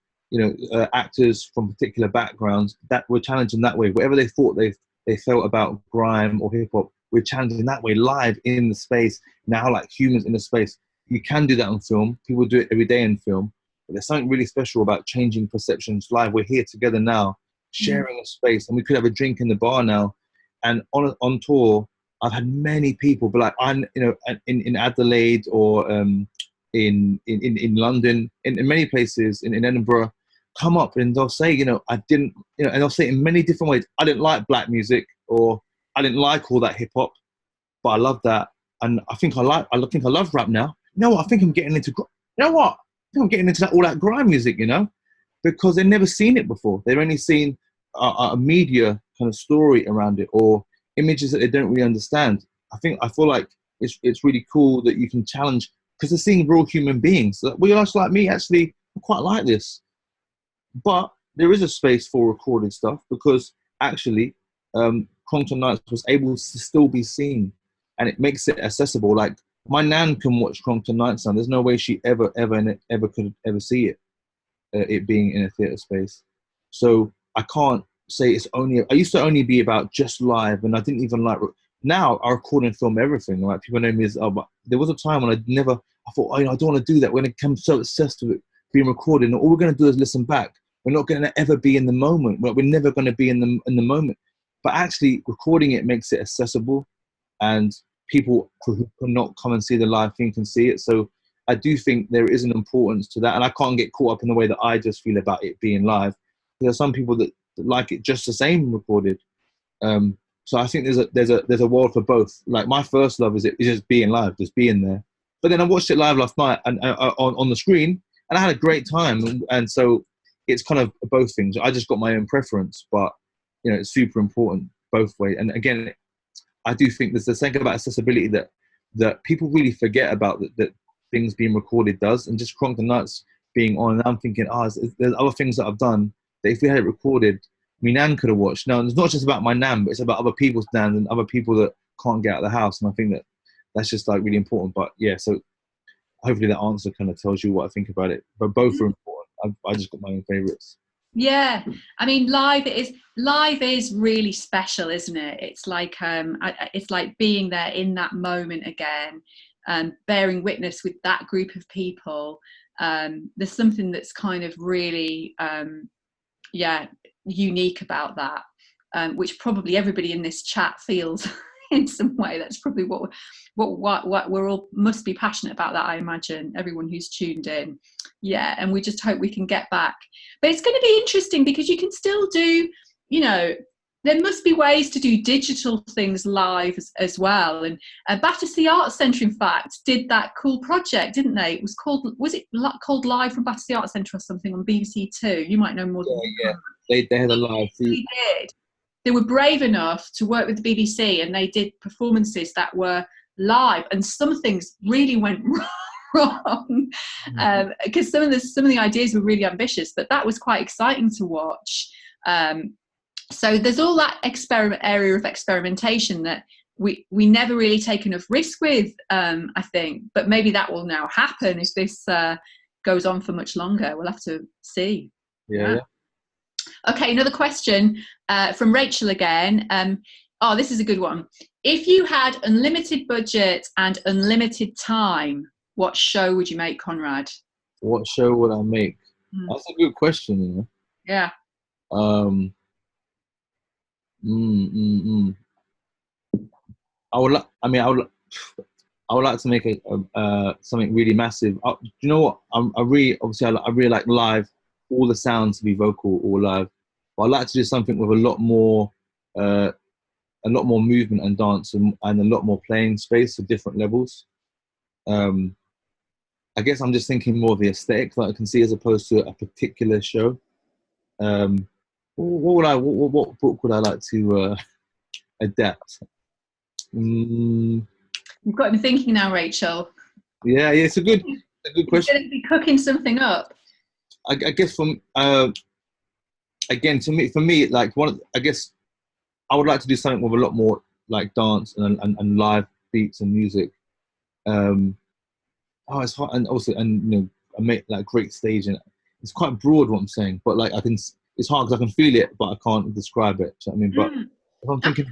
actors from particular backgrounds, that we're challenging that way. Whatever they thought they felt about grime or hip hop, we're challenging that way live in the space. Now, like humans in the space, you can do that on film. People do it every day in film. But there's something really special about changing perceptions live. We're here together now, sharing a space, and we could have a drink in the bar now. And on tour, I've had many people, but like in Adelaide or in London, in many places, in Edinburgh, come up and they'll say, I didn't, and they'll say it in many different ways. I didn't like black music, or I didn't like all that hip hop, but I love that, and I think I love rap now. You know what? I think I'm getting into. You know what? I think I'm getting into all that grime music. Because they've never seen it before. They've only seen a media kind of story around it, or images that they don't really understand. I feel like it's really cool that you can challenge, because they're seeing real human beings. Well, you're like me, actually, I quite like this. But there is a space for recorded stuff, because actually, Crongton Knights was able to still be seen, and it makes it accessible. Like my nan can watch Crongton Knights now. There's no way she ever could ever see it, it being in a theatre space. So I can't say it's only. I used to only be about just live, and I didn't even like. Now I record and film everything. Like people know me as. Oh, but there was a time when I thought, oh, I don't want to do that. When it comes so obsessed with it being recorded, and all we're going to do is listen back. We're not going to ever be in the moment. We're never going to be in the moment. But actually, recording it makes it accessible, and people who cannot come and see the live thing can see it. So I do think there is an importance to that, and I can't get caught up in the way that I just feel about it being live. There are some people that like it just the same recorded. So I think there's a world for both. Like my first love is just being live, just being there. But then I watched it live last night and on the screen, and I had a great time. And so it's kind of both things. I just got my own preference, but you know, it's super important both ways. And again, I do think there's this thing about accessibility that people really forget about that things being recorded does. And just Crongton Knights being on, and I'm thinking, there's other things that I've done that if we had it recorded, my nan could have watched. Now, it's not just about my nan, but it's about other people's nan and other people that can't get out of the house. And I think that's just like really important. But yeah, so hopefully that answer kind of tells you what I think about it. But both are important. I just got my own favourites. Yeah, I mean, live is really special, isn't it? It's like being there in that moment again, bearing witness with that group of people. There's something that's kind of really, unique about that, which probably everybody in this chat feels in some way. That's probably what we're all must be passionate about, that I imagine, everyone who's tuned in. Yeah, and we just hope we can get back. But it's going to be interesting because you can still do, you know, there must be ways to do digital things live as well. And Battersea Arts Centre, in fact, did that cool project, didn't they? It was called Live from Battersea Arts Centre or something on BBC Two. You might know more. Yeah. They had a live. They did. They were brave enough to work with the BBC, and they did performances that were live, and some things really went wrong because some of the ideas were really ambitious, but that was quite exciting to watch. So there's all that area of experimentation that we never really take enough risk with, I think, but maybe that will now happen if this goes on for much longer. We'll have to see. Yeah. Okay, another question from Rachel again. This is a good one. If you had unlimited budget and unlimited time, what show would you make, Conrad? What show would I make? That's a good question, you know. Yeah. I would like to make something really massive. Do you know what? I really like live, all the sounds to be vocal or live. But I'd like to do something with a lot more movement and dance and a lot more playing space for different levels. I guess I'm just thinking more of the aesthetic that I can see as opposed to a particular show. What book would I like to adapt? You've got me thinking now, Rachel. Yeah, it's a good question. You're going to be cooking something up. I guess from again for me, like I guess I would like to do something with a lot more like dance and live beats and music. It's hard, and also you know, I make like great staging. It's quite broad what I'm saying, but like it's hard because I can feel it, but I can't describe it. Do you know what I mean? But if I'm thinking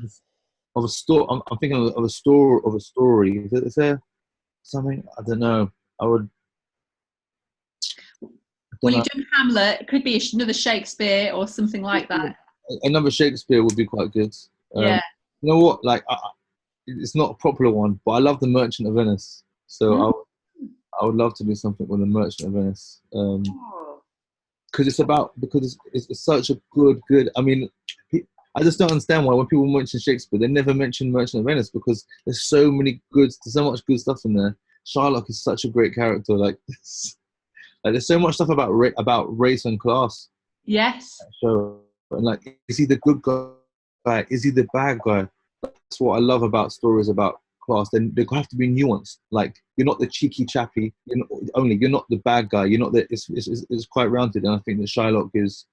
of a story, I'm thinking of a story. Is there something? I don't know. You've done Hamlet. It could be another Shakespeare or something like that. Another Shakespeare would be quite good. Yeah. You know what? Like, it's not a popular one, but I love The Merchant of Venice. So I would love to do something with The Merchant of Venice. Because it's such a good. I mean, I just don't understand why when people mention Shakespeare, they never mention Merchant of Venice, because there's so much good stuff in there. Shylock is such a great character. Like there's so much stuff about race and class. Yes. So, and like, is he the good guy? Is he the bad guy? That's what I love about stories about class. Then they have to be nuanced. Like, you're not the cheeky chappy. You're not the bad guy. You're not the. It's quite rounded, and I think that Shylock is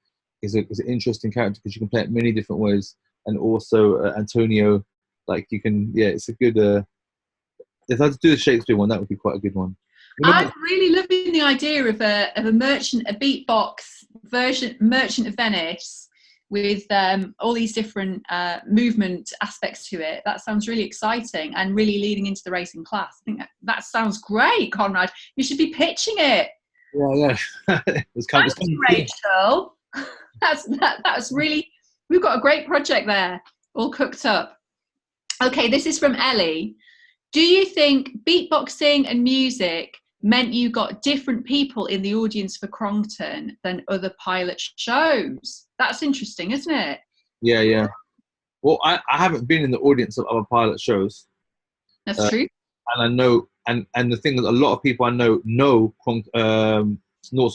an interesting character because you can play it many different ways, and also Antonio. Like, you can, it's a good. if I had to do the Shakespeare one, that would be quite a good one. I'm really loving the idea of a beatbox version, Merchant of Venice, with all these different movement aspects to it. That sounds really exciting and really leading into the racing class. I think that sounds great, Conrad. You should be pitching it. Yeah. Thanks, Rachel. That's really, we've got a great project there, all cooked up. Okay, this is from Ellie. Do you think beatboxing and music meant you got different people in the audience for Crongton than other pilot shows? That's interesting, isn't it? Yeah. Well, I haven't been in the audience of other pilot shows. That's true. And I know, and the thing is, a lot of people I know Noughts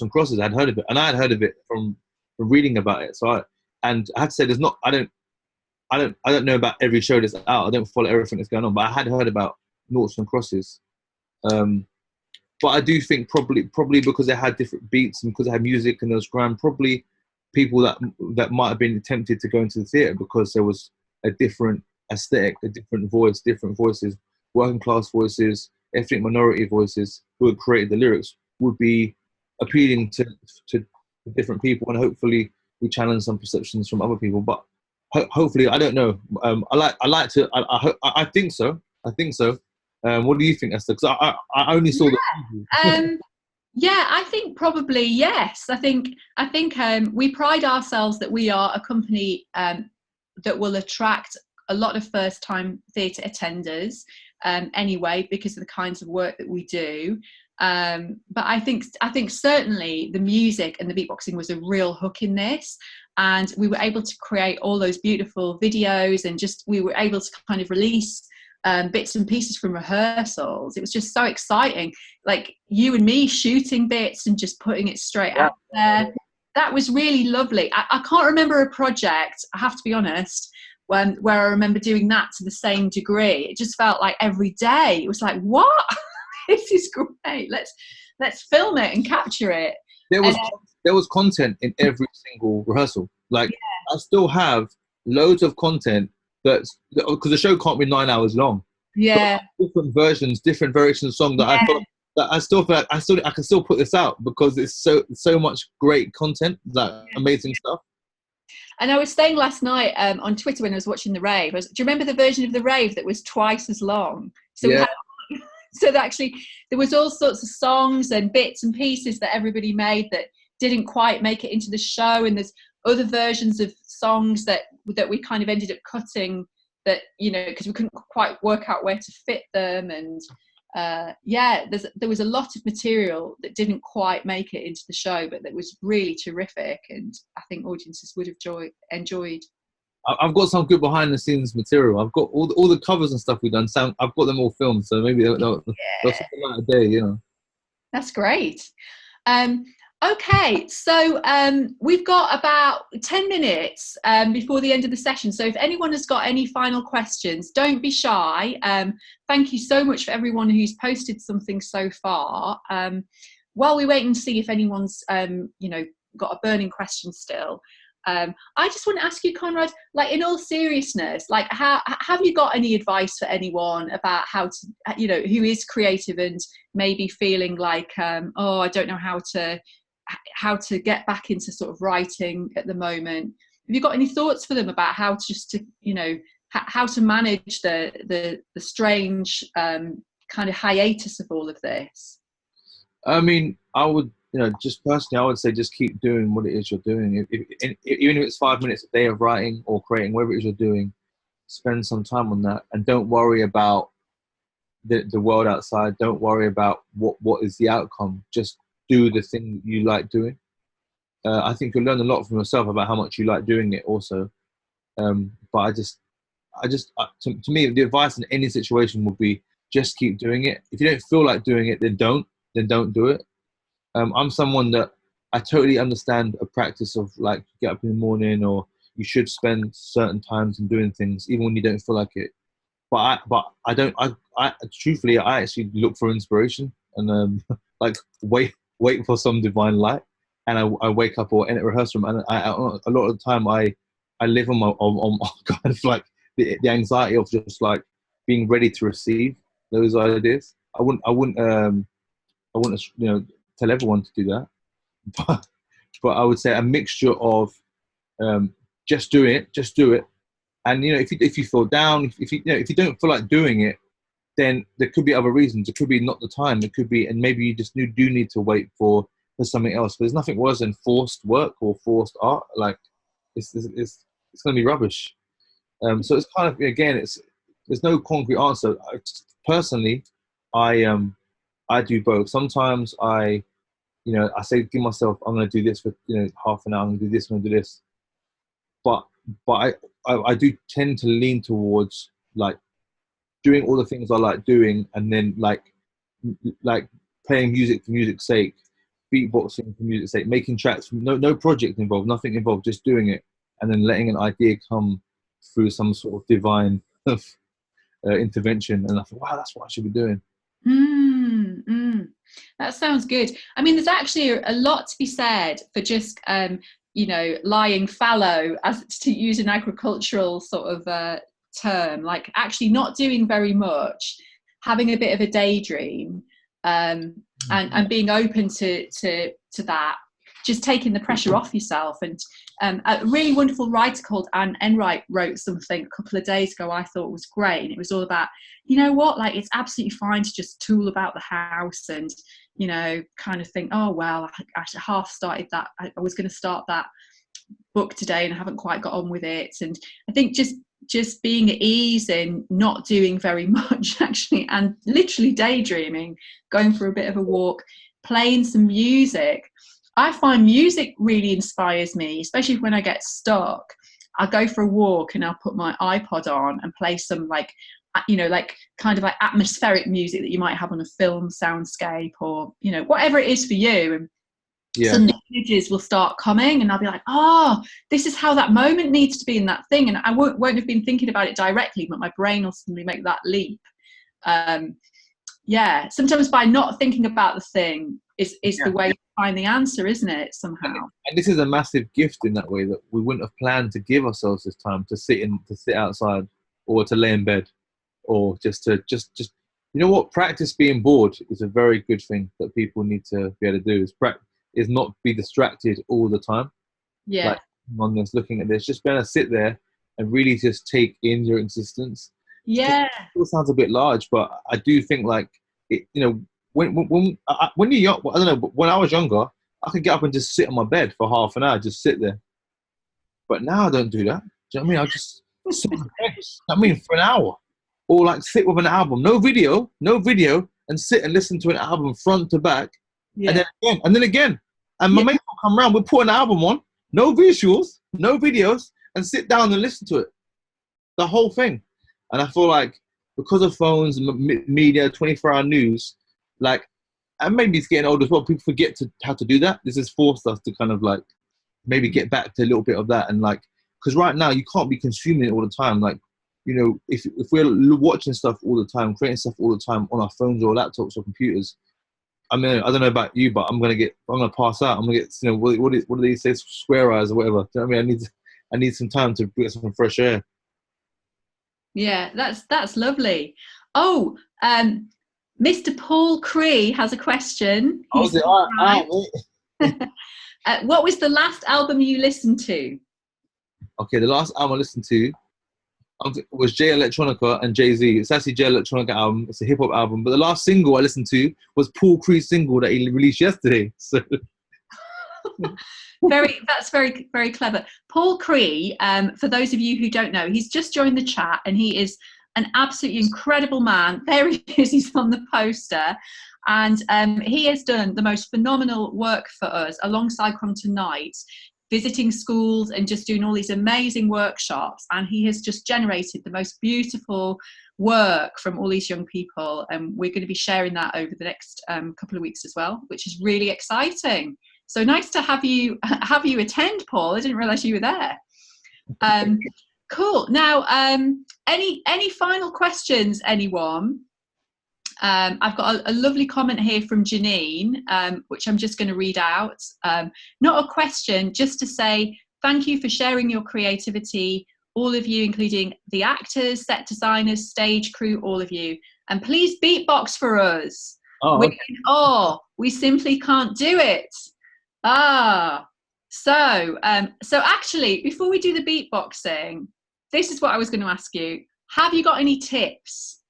and Crosses. I'd heard of it, and I had heard of it from reading about it. So I had to say, I don't know about every show that's out. I don't follow everything that's going on, but I had heard about Noughts and Crosses. But I do think probably because they had different beats and because they had music and there was grand, probably people that might have been tempted to go into the theatre because there was a different aesthetic, a different voice, different voices, working class voices, ethnic minority voices who had created the lyrics would be appealing to different people, and hopefully we challenge some perceptions from other people. But hopefully, I don't know. I think so. What do you think, Esther? Because I only saw the. Yeah, I think probably yes. I think we pride ourselves that we are a company that will attract a lot of first-time theatre attenders anyway, because of the kinds of work that we do. But I think certainly the music and the beatboxing was a real hook in this, and we were able to create all those beautiful videos, and we were able to kind of release bits and pieces from rehearsals. It was just so exciting, like you and me shooting bits and just putting it straight out there. That was really lovely. I can't remember a project, I have to be honest, where I remember doing that to the same degree. It just felt like every day it was like, what? This is great. Let's film it and capture it. There was content in every single rehearsal. Like I still have loads of content because the show can't be 9 hours long. Yeah. But different versions, different variations of song that I thought that I still feel like I can still put this out because it's so much great content, like amazing stuff. And I was saying last night on Twitter when I was watching the rave, do you remember the version of the rave that was twice as long? So so that actually there was all sorts of songs and bits and pieces that everybody made that didn't quite make it into the show, and there's other versions of songs that we kind of ended up cutting that, you know, because we couldn't quite work out where to fit them. And there was a lot of material that didn't quite make it into the show, but that was really terrific, and I think audiences would have enjoyed. I've got some good behind the scenes material. I've got all the covers and stuff we've done. I've got them all filmed, so maybe they'll a day, you know. That's great. Okay, so we've got about 10 minutes before the end of the session. So if anyone has got any final questions, don't be shy. Thank you so much for everyone who's posted something so far. While we wait and see if anyone's got a burning question still, I just want to ask you, Conrad, like in all seriousness, like have you got any advice for anyone about how to, who is creative and maybe feeling like, I don't know how to get back into sort of writing at the moment? Have you got any thoughts for them about how how to manage the strange kind of hiatus of all of this? I mean, I would, just personally, I would say just keep doing what it is you're doing. Even if it's 5 minutes a day of writing or creating, whatever it is you're doing, spend some time on that, and don't worry about the world outside. Don't worry about what is the outcome. Just do the thing you like doing. I think you'll learn a lot from yourself about how much you like doing it also. But to me, the advice in any situation would be just keep doing it. If you don't feel like doing it, then don't do it. I'm someone that I totally understand a practice of like get up in the morning, or you should spend certain times in doing things even when you don't feel like it. But I don't. Truthfully, I actually look for inspiration and like wait for some divine light, and I wake up or in a rehearsal room, and a lot of the time I live on kind of like the anxiety of just like being ready to receive. those ideas. I wouldn't, tell everyone to do that, but I would say a mixture of just do it. And if you feel down, if you don't feel like doing it, then there could be other reasons. It could be not the time. It could be, and maybe you just do need to wait for something else. But there's nothing worse than forced work or forced art. Like it's going to be rubbish. So it's kind of, again, there's no concrete answer. Personally, I do both. Sometimes I say, give myself, I'm going to do this for half an hour. I'm going to do this. I'm going to do this. But I do tend to lean towards like doing all the things I like doing, and then like playing music for music's sake, beatboxing for music's sake, making tracks, no project involved, nothing involved, just doing it, and then letting an idea come through some sort of divine intervention. And I thought, wow, that's what I should be doing. That sounds good. I mean, there's actually a lot to be said for just lying fallow, as to use an agricultural sort of term, like actually not doing very much, having a bit of a daydream, and being open to that, just taking the pressure off yourself. And a really wonderful writer called Anne Enright wrote something a couple of days ago I thought was great, and it was all about, like, it's absolutely fine to just tool about the house and kind of think, oh well, I half started that, I was going to start that book today and I haven't quite got on with it. And I think just being at ease and not doing very much actually, and literally daydreaming, going for a bit of a walk, playing some music. I find music really inspires me, especially when I get stuck. I'll go for a walk and I'll put my iPod on and play some like kind of like atmospheric music that you might have on a film soundscape, or whatever it is for you. And suddenly images will start coming and I'll be like, oh, this is how that moment needs to be in that thing. And I won't have been thinking about it directly, but my brain will suddenly make that leap. Sometimes by not thinking about the thing is the way to find the answer, isn't it, somehow? And this is a massive gift in that way, that we wouldn't have planned to give ourselves this time to sit outside, or to lay in bed, or just practice being bored is a very good thing that people need to be able to do, is not be distracted all the time. Like on this, looking at this, just better sit there and really just take in your existence. It sounds a bit large, but I do think like it, when you're young, I don't know, but when I was younger, I could get up and just sit on my bed for half an hour, just sit there. But now I don't do that. Do you know what I mean? I just sit on the bed, for an hour. Or like sit with an album, no video, and sit and listen to an album front to back, and then again. And my mate will come around, we'll put an album on, no visuals, no videos, and sit down and listen to it. The whole thing. And I feel like because of phones, media, 24-hour news, like, and maybe it's getting older as well, people forget how to do that. This has forced us to kind of like maybe get back to a little bit of that. And like, because right now you can't be consuming it all the time. Like, if we're watching stuff all the time, creating stuff all the time on our phones or laptops or computers, I mean, I don't know about you, but I'm gonna pass out. I'm gonna get, what do they say, square eyes or whatever. Do you know what I mean? I need some time to get some fresh air. Yeah, that's lovely. Oh, Mr. Paul Cree has a question. What was the last album you listened to? Okay, the last album I listened to was Jay Electronica and Jay-Z. It's actually Jay Electronica album. It's a hip-hop album. But the last single I listened to was Paul Cree's single that he released yesterday. So that's very, very clever. Paul Cree, for those of you who don't know, he's just joined the chat, and he is an absolutely incredible man. There he is, he's on the poster. And he has done the most phenomenal work for us alongside Crongton Knights, visiting schools and just doing all these amazing workshops. And he has just generated the most beautiful work from all these young people. And we're going to be sharing that over the next couple of weeks as well, which is really exciting. So nice to have you attend, Paul. I didn't realize you were there. Cool. Now, any final questions, anyone? I've got a lovely comment here from Janine, which I'm just going to read out. Not a question, just to say thank you for sharing your creativity, all of you, including the actors, set designers, stage crew, all of you. and please beatbox for us. Oh, okay. We simply can't do it. So actually, before we do the beatboxing, this is what I was going to ask you. Have you got any tips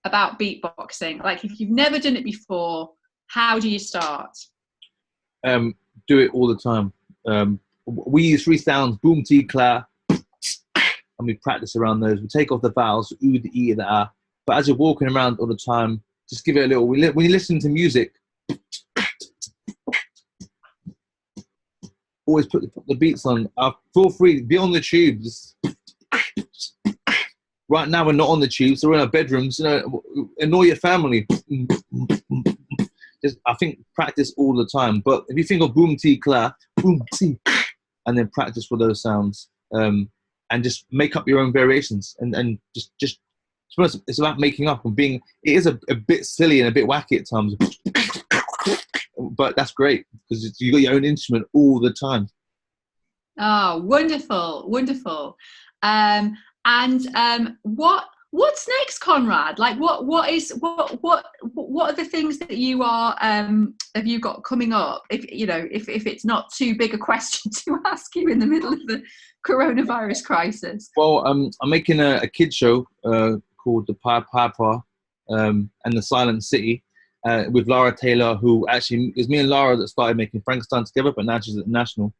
about beatboxing? Like, if you've never done it before, how do you start? Do it all the time. We use 3 sounds: boom, ti, kla, and we practice around those. We take off the vowels, oo, the e, and the ah. But as you're walking around all the time, just give it a little. When you listen to music, always put the beats on. Feel free, be on the tubes. Right now we're not on the tubes, so we're in our bedrooms. Annoy your family. I think practice all the time. But if you think of boom, ti, kla, boom, ti, and then practice for those sounds, and just make up your own variations, and just it's about making up and being. It is a bit silly and a bit wacky at times, but that's great because you got your own instrument all the time. Oh, wonderful, wonderful. What's next, Conrad? Like, what are the things that you are have you got coming up? If it's not too big a question to ask you in the middle of the coronavirus crisis. Well, I'm making a kids show called The Pied Piper and the Silent City with Lara Taylor, who actually is me and Lara that started making Frankenstein together, but now she's at the National.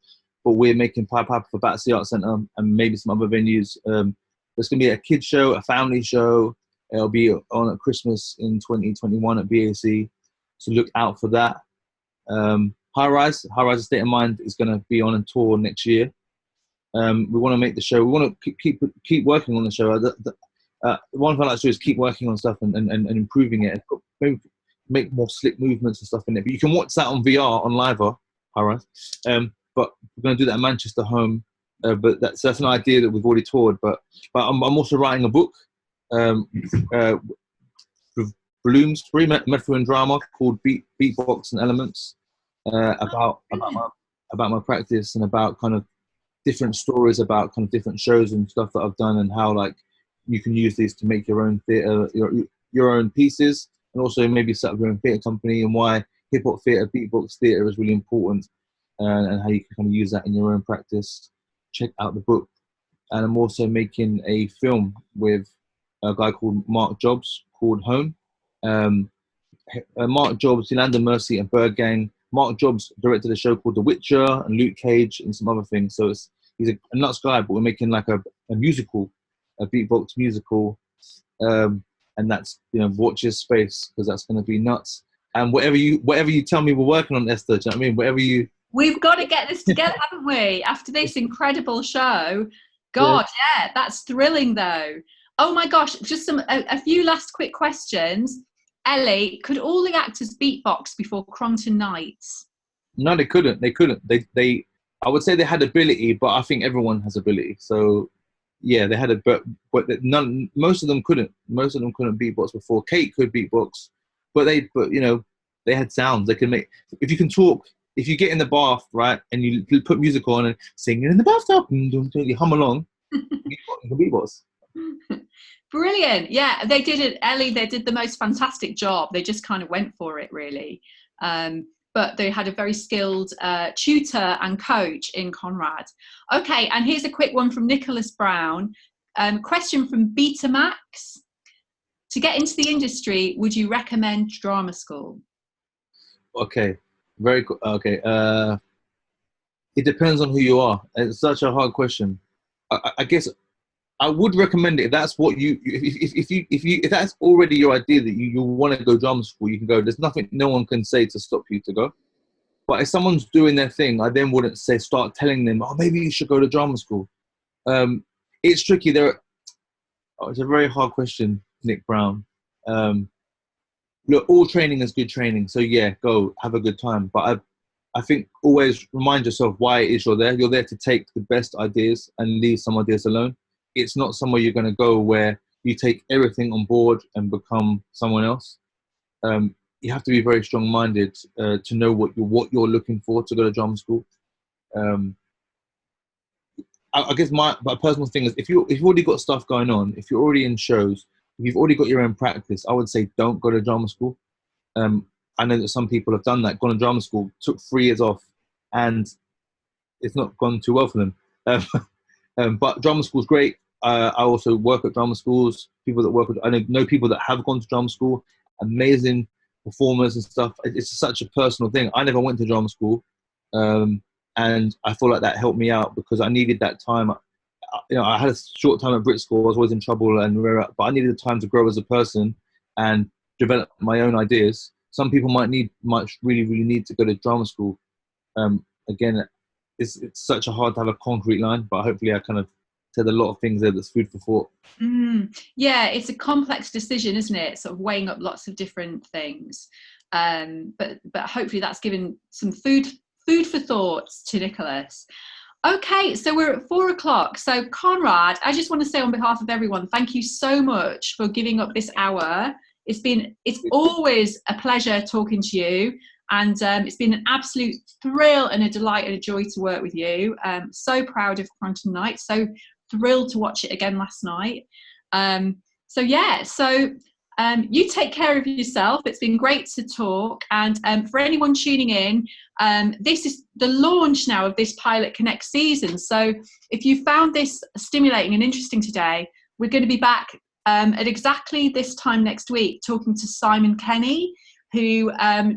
But we're making Pied Piper for Battersea Arts Centre and maybe some other venues. There's going to be a kids show, a family show. It'll be on at Christmas in 2021 at BAC. So look out for that. High Rise State of Mind is going to be on a tour next year. We want to make the show. We want to keep working on the show. One thing I like to do is keep working on stuff and improving it. Maybe make more slick movements and stuff in it. But you can watch that on VR on Liver. High Rise. But we're going to do that at Manchester home. But that's an idea that we've already toured. But I'm also writing a book, Bloomsbury Metaphor and Drama, called Beatbox and Elements, about my practice and about kind of different stories about kind of different shows and stuff that I've done and how like you can use these to make your own theatre, your own pieces, and also maybe set up your own theatre company and why hip hop theatre, beatbox theatre is really important, and how you can kind of use that in your own practice. Check out the book. And I'm also making a film with a guy called Mark Jobs called Home. Mark Jobs, Yolanda Mercy and Bird Gang. Mark Jobs directed a show called The Witcher and Luke Cage and some other things. So he's a nuts guy, but we're making like a musical, a beatbox musical. And that's, watch your space because that's going to be nuts. And whatever you tell me we're working on, Esther, do you know what I mean? We've got to get this together, haven't we? After this incredible show. God, yeah, that's thrilling though. Oh my gosh, just a few last quick questions. Ellie, could all the actors beatbox before Crongton Knights? No, they couldn't. They I would say they had ability, but I think everyone has ability. So yeah, they had but most of them couldn't. Most of them couldn't beatbox before. Kate could beatbox, but they had sounds. They can make, if you can talk. If you get in the bath, right, and you put music on and sing in the bathtub, you hum along, you can beatbox. Brilliant. Yeah, they did it, Ellie. They did the most fantastic job. They just kind of went for it, really. But they had a very skilled tutor and coach in Conrad. Okay, and here's a quick one from Nicholas Brown. Question from Beta Max. To get into the industry, would you recommend drama school? Okay. Very cool. Okay. It depends on who you are. It's such a hard question. I guess I would recommend it if that's what if that's already your idea that you want to go drama school, you can go. There's nothing no one can say to stop you to go. But if someone's doing their thing, I then wouldn't start telling them, oh, maybe you should go to drama school. It's tricky. It's a very hard question, Nick Brown. Look, all training is good training. So yeah, go have a good time. But I think always remind yourself why it is you're there. You're there to take the best ideas and leave some ideas alone. It's not somewhere you're going to go where you take everything on board and become someone else. You have to be very strong-minded to know what you're looking for to go to drama school. I guess my personal thing is if you've already got stuff going on, if you're already in shows, if you've already got your own practice, I would say don't go to drama school. I know that some people have done that, gone to drama school, took 3 years off, and it's not gone too well for them. But drama school's great. I also work at drama schools. People that work with, I know people that have gone to drama school, amazing performers and stuff. It's such a personal thing. I never went to drama school, and I feel like that helped me out because I needed that time. I had a short time at Brit School. I was always in trouble, but I needed the time to grow as a person and develop my own ideas. Some people might really need to go to drama school. Again, it's such a hard to have a concrete line, but hopefully I kind of said a lot of things there that's food for thought. Yeah, it's a complex decision, isn't it? Sort of weighing up lots of different things. But hopefully that's given some food for thought to Nicholas. Okay, so we're at 4 o'clock. So Conrad, I just want to say on behalf of everyone, thank you so much for giving up this hour. It's always a pleasure talking to you, and it's been an absolute thrill and a delight and a joy to work with you. So proud of Crongton Knights, so thrilled to watch it again last night. You take care of yourself. It's been great to talk, and for anyone tuning in, this is the launch now of this Pilot Connect season. So if you found this stimulating and interesting today, we're going to be back at exactly this time next week talking to Simon Kenny, who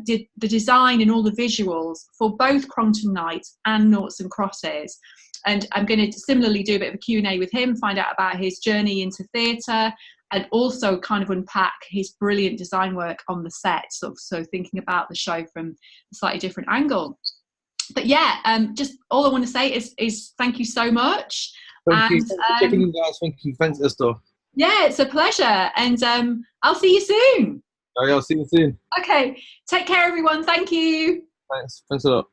did the design and all the visuals for both Crongton Knights and Noughts and Crosses. And I'm going to similarly do a bit of a Q&A with him, find out about his journey into theatre, and also kind of unpack his brilliant design work on the set, so thinking about the show from a slightly different angle. But yeah, just all I want to say is thank you so much. Thank you for checking in, guys. Thank you. Thanks, Esther. Yeah, it's a pleasure, and I'll see you soon. I'll see you soon. Okay, take care, everyone. Thank you. Thanks a lot.